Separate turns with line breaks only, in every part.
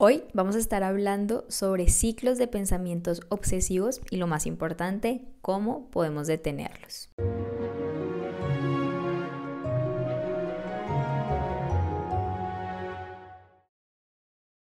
Hoy vamos a estar hablando sobre ciclos de pensamientos obsesivos y lo más importante, cómo podemos detenerlos.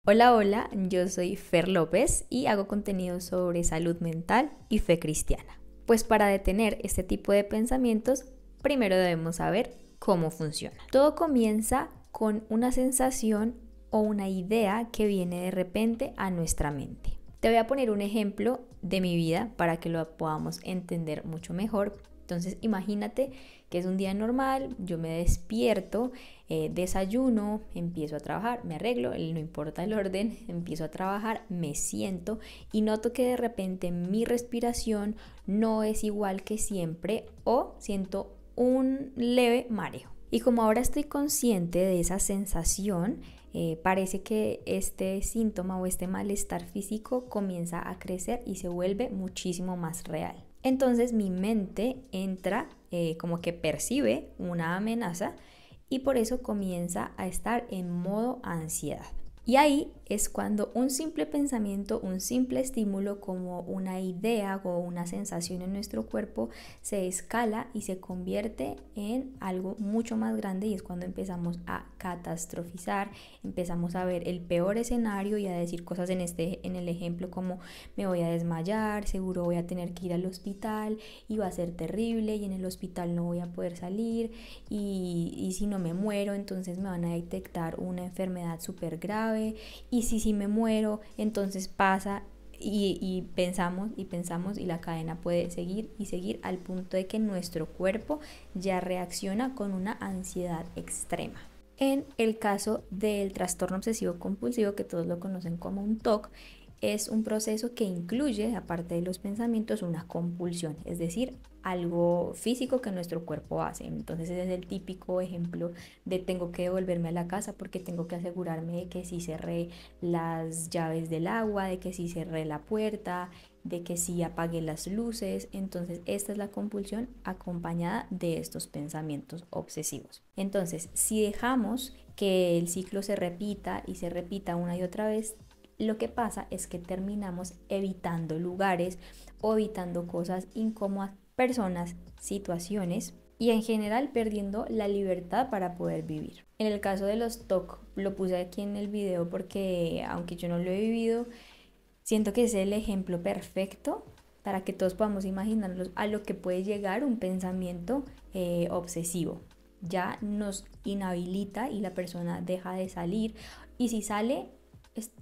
Hola, yo soy Fer López y hago contenido sobre salud mental y fe cristiana. Pues para detener este tipo de pensamientos, primero debemos saber cómo funciona. Todo comienza con una sensación o una idea que viene de repente a nuestra mente. Te voy a poner un ejemplo de mi vida para que lo podamos entender mucho mejor. Entonces imagínate que es un día normal, yo me despierto, desayuno, empiezo a trabajar, me arreglo, no importa el orden, empiezo a trabajar, me siento y noto que de repente mi respiración no es igual que siempre o siento un leve mareo. Y como ahora estoy consciente de esa sensación, parece que este síntoma o este malestar físico comienza a crecer y se vuelve muchísimo más real. Entonces mi mente entra como que percibe una amenaza y por eso comienza a estar en modo ansiedad. Y ahí es cuando un simple pensamiento, un simple estímulo como una idea o una sensación en nuestro cuerpo se escala y se convierte en algo mucho más grande y es cuando empezamos a catastrofizar, empezamos a ver el peor escenario y a decir cosas en el ejemplo como me voy a desmayar, seguro voy a tener que ir al hospital y va a ser terrible y en el hospital no voy a poder salir y si no me muero entonces me van a detectar una enfermedad súper grave. Y si me muero, entonces pasa y pensamos y la cadena puede seguir y seguir al punto de que nuestro cuerpo ya reacciona con una ansiedad extrema. En el caso del trastorno obsesivo compulsivo, que todos lo conocen como un TOC, es un proceso que incluye, aparte de los pensamientos, una compulsión, es decir, algo físico que nuestro cuerpo hace. Entonces ese es el típico ejemplo de tengo que devolverme a la casa porque tengo que asegurarme de que sí cerré las llaves del agua, de que sí cerré la puerta, de que sí apagué las luces. Entonces esta es la compulsión acompañada de estos pensamientos obsesivos. Entonces si dejamos que el ciclo se repita y se repita una y otra vez, lo que pasa es que terminamos evitando lugares o evitando cosas incómodas, personas, situaciones y en general perdiendo la libertad para poder vivir. En el caso de los TOC, lo puse aquí en el video porque aunque yo no lo he vivido, siento que es el ejemplo perfecto para que todos podamos imaginarnos a lo que puede llegar un pensamiento obsesivo. Ya nos inhabilita y la persona deja de salir y si sale,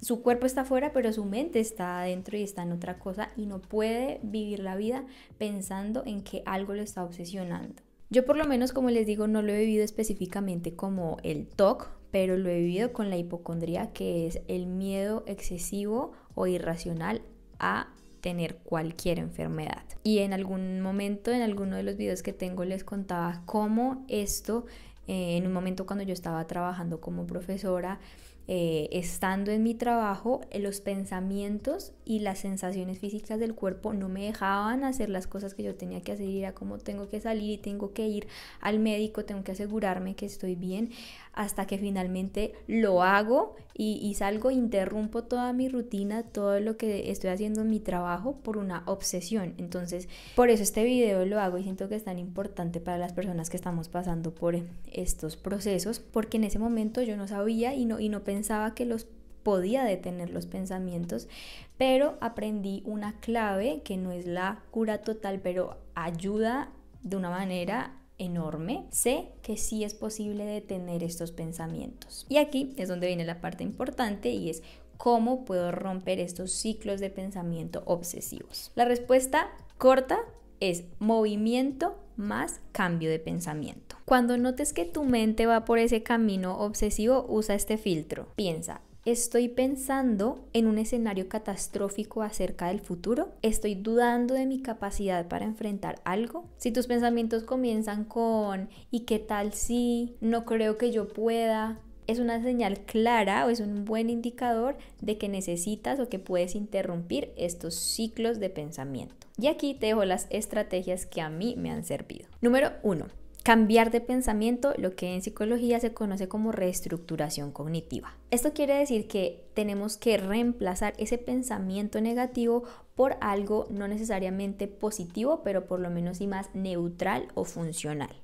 su cuerpo está afuera, pero su mente está adentro y está en otra cosa y no puede vivir la vida pensando en que algo lo está obsesionando. Yo por lo menos, como les digo, no lo he vivido específicamente como el TOC, pero lo he vivido con la hipocondría, que es el miedo excesivo o irracional a tener cualquier enfermedad. Y en algún momento, en alguno de los videos que tengo, les contaba cómo esto, en un momento cuando yo estaba trabajando como profesora, estando en mi trabajo, los pensamientos y las sensaciones físicas del cuerpo no me dejaban hacer las cosas que yo tenía que hacer. Era como tengo que salir y tengo que ir al médico, tengo que asegurarme que estoy bien, hasta que finalmente lo hago y salgo, interrumpo toda mi rutina, todo lo que estoy haciendo en mi trabajo por una obsesión. Entonces por eso este video lo hago y siento que es tan importante para las personas que estamos pasando por estos procesos, porque en ese momento yo no sabía y no pensaba que los podía detener los pensamientos, pero aprendí una clave que no es la cura total, pero ayuda de una manera enorme. Sé que sí es posible detener estos pensamientos. Y aquí es donde viene la parte importante y es cómo puedo romper estos ciclos de pensamiento obsesivos. La respuesta corta es movimiento más cambio de pensamiento. Cuando notes que tu mente va por ese camino obsesivo, usa este filtro. Piensa, ¿estoy pensando en un escenario catastrófico acerca del futuro? ¿Estoy dudando de mi capacidad para enfrentar algo? Si tus pensamientos comienzan con ¿y qué tal si? No creo que yo pueda. Es una señal clara o es un buen indicador de que necesitas o que puedes interrumpir estos ciclos de pensamiento. Y aquí te dejo las estrategias que a mí me han servido. Número 1. cambiar de pensamiento, lo que en psicología se conoce como reestructuración cognitiva. Esto quiere decir que tenemos que reemplazar ese pensamiento negativo por algo no necesariamente positivo, pero por lo menos sí más neutral o funcional.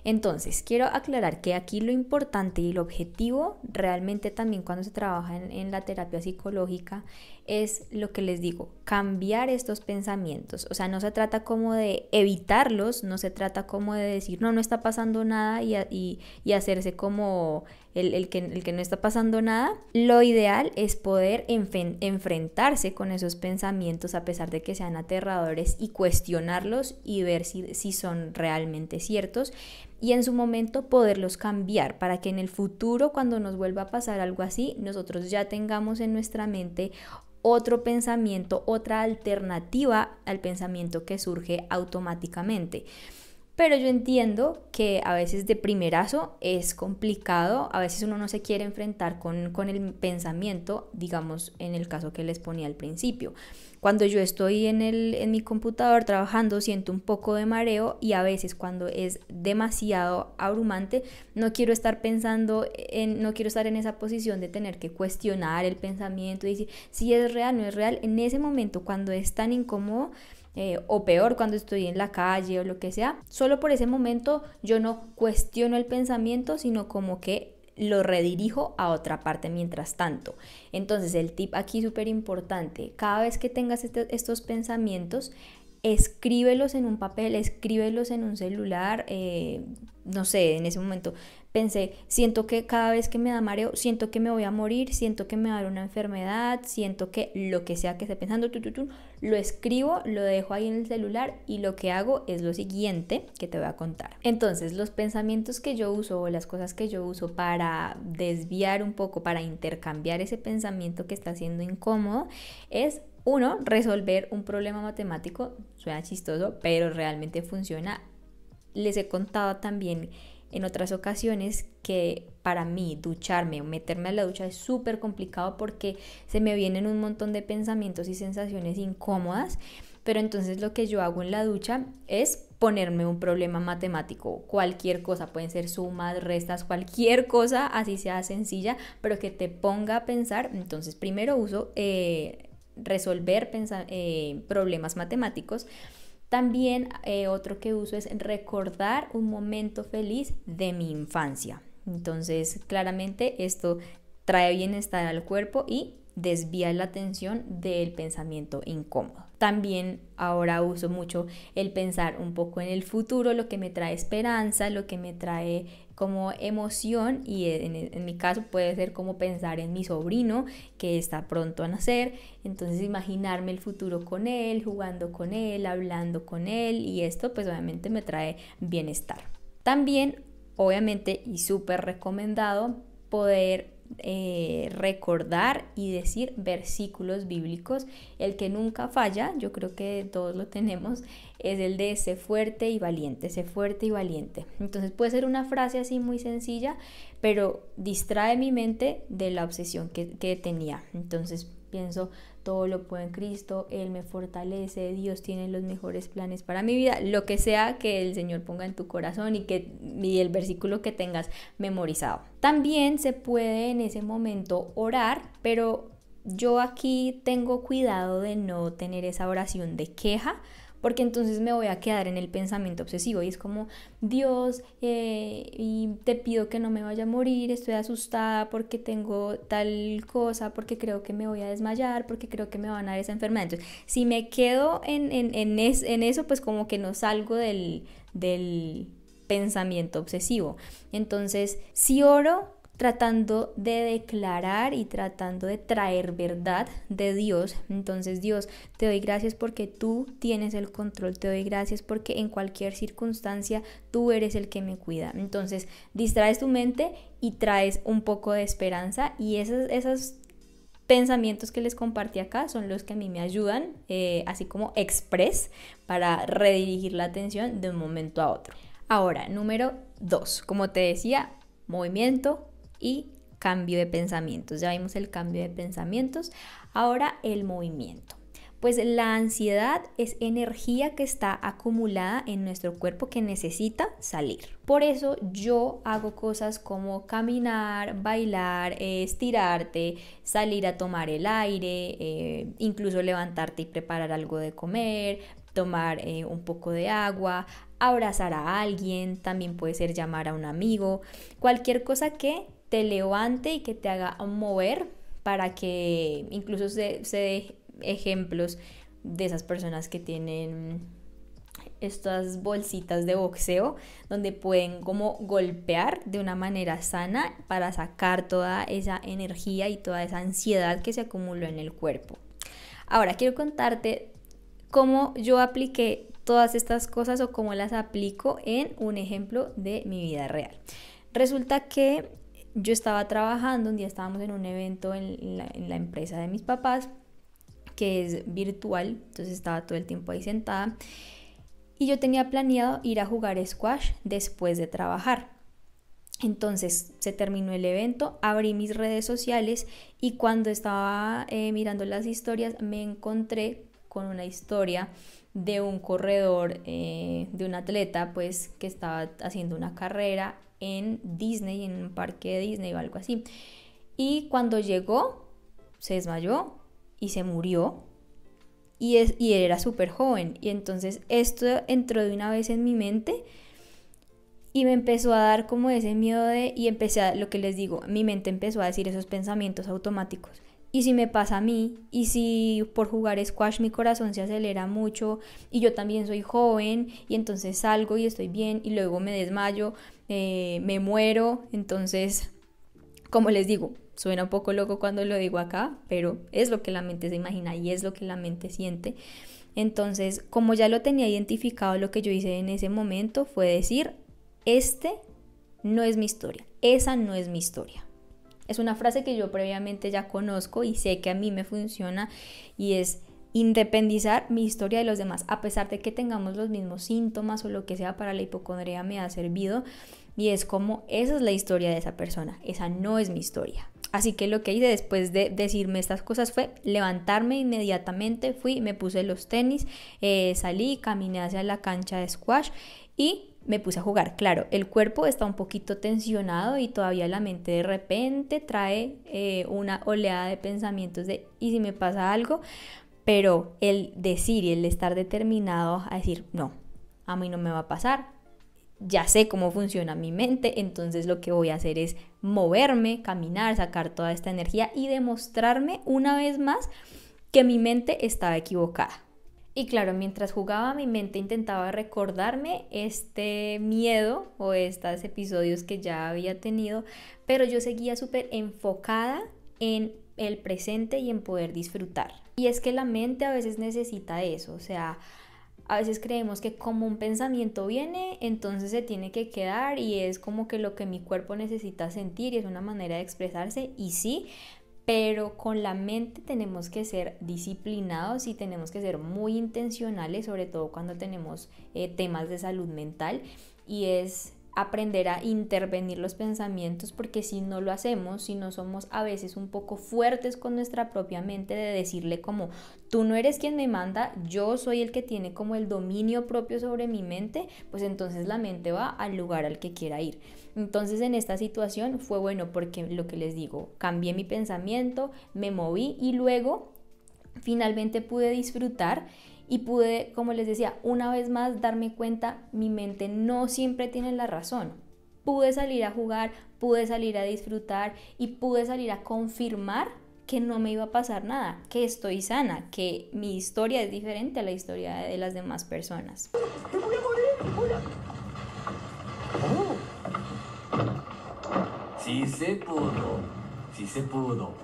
Entonces, quiero aclarar que aquí lo importante y el objetivo realmente también cuando se trabaja en la terapia psicológica es lo que les digo, cambiar estos pensamientos. O sea, no se trata como de evitarlos, no se trata como de decir no está pasando nada y hacerse como el que no está pasando nada. Lo ideal es poder enfrentarse con esos pensamientos a pesar de que sean aterradores y cuestionarlos y ver si son realmente ciertos y en su momento poderlos cambiar para que en el futuro, cuando nos vuelva a pasar algo así, nosotros ya tengamos en nuestra mente otro pensamiento, otra alternativa al pensamiento que surge automáticamente. Pero yo entiendo que a veces de primerazo es complicado, a veces uno no se quiere enfrentar con el pensamiento, digamos en el caso que les ponía al principio. Cuando yo estoy en mi computador trabajando siento un poco de mareo y a veces cuando es demasiado abrumante no quiero estar no quiero estar en esa posición de tener que cuestionar el pensamiento y decir si es real, no es real. En ese momento cuando es tan incómodo, o peor cuando estoy en la calle o lo que sea, solo por ese momento yo no cuestiono el pensamiento, sino como que lo redirijo a otra parte mientras tanto. Entonces el tip aquí súper importante, cada vez que tengas estos pensamientos, escríbelos en un papel, escríbelos en un celular, no sé, en ese momento pensé, siento que cada vez que me da mareo, siento que me voy a morir, siento que me va a dar una enfermedad, siento que lo que sea que esté pensando, lo escribo, lo dejo ahí en el celular y lo que hago es lo siguiente que te voy a contar. Entonces, los pensamientos que yo uso o las cosas que yo uso para desviar un poco, para intercambiar ese pensamiento que está siendo incómodo, es 1, resolver un problema matemático. Suena chistoso, pero realmente funciona. Les he contado también en otras ocasiones que para mí ducharme o meterme a la ducha es súper complicado porque se me vienen un montón de pensamientos y sensaciones incómodas, pero entonces lo que yo hago en la ducha es ponerme un problema matemático, cualquier cosa, pueden ser sumas, restas, cualquier cosa, así sea sencilla, pero que te ponga a pensar. Entonces primero uso resolver problemas matemáticos. También otro que uso es recordar un momento feliz de mi infancia. Entonces, claramente esto trae bienestar al cuerpo y desvía la atención del pensamiento incómodo. También ahora uso mucho el pensar un poco en el futuro, lo que me trae esperanza, lo que me trae como emoción, y en mi caso puede ser como pensar en mi sobrino que está pronto a nacer, entonces imaginarme el futuro con él, jugando con él, hablando con él, y esto pues obviamente me trae bienestar. También obviamente y súper recomendado poder recordar y decir versículos bíblicos. El que nunca falla, yo creo que todos lo tenemos, es el de sé fuerte y valiente, sé fuerte y valiente. Entonces puede ser una frase así muy sencilla, pero distrae mi mente de la obsesión que tenía. Entonces pienso, todo lo puedo en Cristo, Él me fortalece, Dios tiene los mejores planes para mi vida, lo que sea que el Señor ponga en tu corazón y el versículo que tengas memorizado. También se puede en ese momento orar, pero yo aquí tengo cuidado de no tener esa oración de queja, porque entonces me voy a quedar en el pensamiento obsesivo y es como, Dios, y te pido que no me vaya a morir, estoy asustada porque tengo tal cosa, porque creo que me voy a desmayar, porque creo que me van a dar esa enfermedad. Entonces, si me quedo en eso, pues como que no salgo del pensamiento obsesivo. Entonces, si oro tratando de declarar y tratando de traer verdad de Dios, entonces Dios, te doy gracias porque tú tienes el control, te doy gracias porque en cualquier circunstancia tú eres el que me cuida. Entonces distraes tu mente y traes un poco de esperanza, y esos pensamientos que les compartí acá son los que a mí me ayudan, así como express, para redirigir la atención de un momento a otro. Ahora, número 2, como te decía, movimiento y cambio de pensamientos. Ya vimos el cambio de pensamientos, ahora el movimiento. Pues la ansiedad es energía que está acumulada en nuestro cuerpo que necesita salir. Por eso yo hago cosas como caminar, bailar, estirarte, salir a tomar el aire, incluso levantarte y preparar algo de comer, tomar un poco de agua, abrazar a alguien, también puede ser llamar a un amigo, cualquier cosa que te levante y que te haga mover, para que incluso se dé ejemplos de esas personas que tienen estas bolsitas de boxeo donde pueden como golpear de una manera sana para sacar toda esa energía y toda esa ansiedad que se acumuló en el cuerpo. Ahora quiero contarte cómo yo apliqué todas estas cosas o cómo las aplico en un ejemplo de mi vida real. Resulta que yo estaba trabajando, un día estábamos en un evento en la empresa de mis papás, que es virtual, entonces estaba todo el tiempo ahí sentada y yo tenía planeado ir a jugar squash después de trabajar. Entonces se terminó el evento, abrí mis redes sociales y cuando estaba mirando las historias me encontré con una historia de un corredor, de un atleta pues que estaba haciendo una carrera en Disney, en un parque de Disney o algo así. Y cuando llegó, se desmayó y se murió. Y era súper joven. Y entonces esto entró de una vez en mi mente y me empezó a dar como ese miedo y empecé a, lo que les digo, mi mente empezó a decir esos pensamientos automáticos. Y si me pasa a mí, y si por jugar squash mi corazón se acelera mucho y yo también soy joven y entonces salgo y estoy bien y luego me desmayo, me muero. Entonces, como les digo, suena un poco loco cuando lo digo acá, pero es lo que la mente se imagina y es lo que la mente siente. Entonces, como ya lo tenía identificado, lo que yo hice en ese momento fue decir, no es mi historia, esa no es mi historia. Es una frase que yo previamente ya conozco y sé que a mí me funciona y es independizar mi historia de los demás, a pesar de que tengamos los mismos síntomas o lo que sea. Para la hipocondría me ha servido y es como, esa es la historia de esa persona, esa no es mi historia. Así que lo que hice después de decirme estas cosas fue levantarme inmediatamente, fui, me puse los tenis, salí, caminé hacia la cancha de squash y me puse a jugar. Claro, el cuerpo está un poquito tensionado y todavía la mente de repente trae una oleada de pensamientos de ¿y si me pasa algo? Pero el decir y el estar determinado a decir no, a mí no me va a pasar, ya sé cómo funciona mi mente, entonces lo que voy a hacer es moverme, caminar, sacar toda esta energía y demostrarme una vez más que mi mente estaba equivocada. Y claro, mientras jugaba mi mente intentaba recordarme este miedo o estos episodios que ya había tenido, pero yo seguía súper enfocada en el presente y en poder disfrutar. Y es que la mente a veces necesita eso, o sea, a veces creemos que como un pensamiento viene, entonces se tiene que quedar y es como que lo que mi cuerpo necesita sentir y es una manera de expresarse y sí, pero con la mente tenemos que ser disciplinados y tenemos que ser muy intencionales, sobre todo cuando tenemos temas de salud mental, y es aprender a intervenir los pensamientos, porque si no lo hacemos, si no somos a veces un poco fuertes con nuestra propia mente de decirle como tú no eres quien me manda, yo soy el que tiene como el dominio propio sobre mi mente, pues entonces la mente va al lugar al que quiera ir. Entonces en esta situación fue bueno porque lo que les digo, cambié mi pensamiento, me moví y luego finalmente pude disfrutar y pude, como les decía, una vez más darme cuenta, mi mente no siempre tiene la razón. Pude salir a jugar, pude salir a disfrutar y pude salir a confirmar que no me iba a pasar nada, que estoy sana, que mi historia es diferente a la historia de las demás personas.
¡Me voy a morir! Sí se pudo, sí se pudo.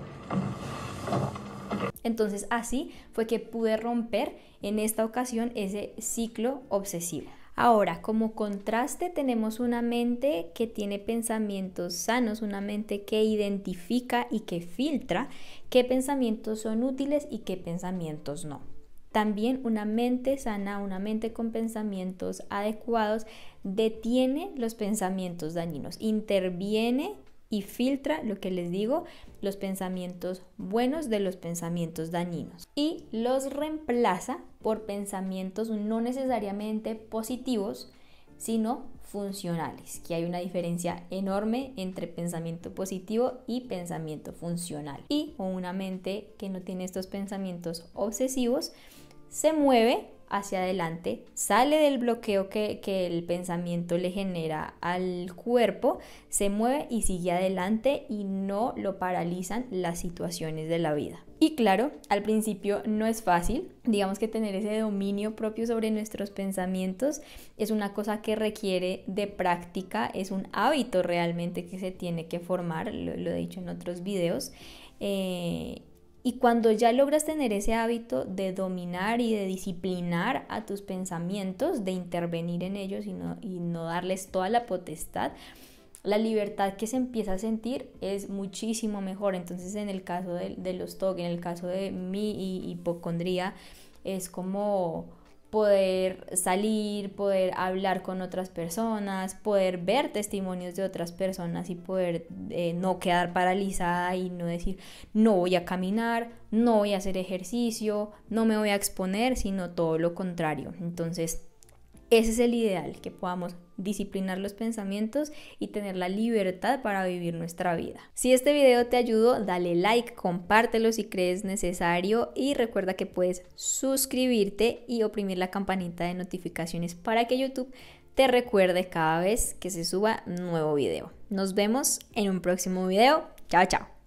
Entonces así fue que pude romper en esta ocasión ese ciclo obsesivo. Ahora, como contraste, tenemos una mente que tiene pensamientos sanos, una mente que identifica y que filtra qué pensamientos son útiles y qué pensamientos no. También una mente sana, una mente con pensamientos adecuados, detiene los pensamientos dañinos, interviene y filtra, lo que les digo, los pensamientos buenos de los pensamientos dañinos y los reemplaza por pensamientos no necesariamente positivos, sino funcionales, que hay una diferencia enorme entre pensamiento positivo y pensamiento funcional. Y con una mente que no tiene estos pensamientos obsesivos, se mueve hacia adelante, sale del bloqueo que el pensamiento le genera al cuerpo, se mueve y sigue adelante y no lo paralizan las situaciones de la vida. Y claro, al principio no es fácil, digamos que tener ese dominio propio sobre nuestros pensamientos es una cosa que requiere de práctica, es un hábito realmente que se tiene que formar, lo he dicho en otros videos. Y cuando ya logras tener ese hábito de dominar y de disciplinar a tus pensamientos, de intervenir en ellos y no darles toda la potestad, la libertad que se empieza a sentir es muchísimo mejor. Entonces, en el caso de los TOC, en el caso de mi hipocondría, es como poder salir, poder hablar con otras personas, poder ver testimonios de otras personas y poder no quedar paralizada y no decir no voy a caminar, no voy a hacer ejercicio, no me voy a exponer, sino todo lo contrario. Entonces, ese es el ideal, que podamos disciplinar los pensamientos y tener la libertad para vivir nuestra vida. Si este video te ayudó, dale like, compártelo si crees necesario y recuerda que puedes suscribirte y oprimir la campanita de notificaciones para que YouTube te recuerde cada vez que se suba nuevo video. Nos vemos en un próximo video. Chao, chao.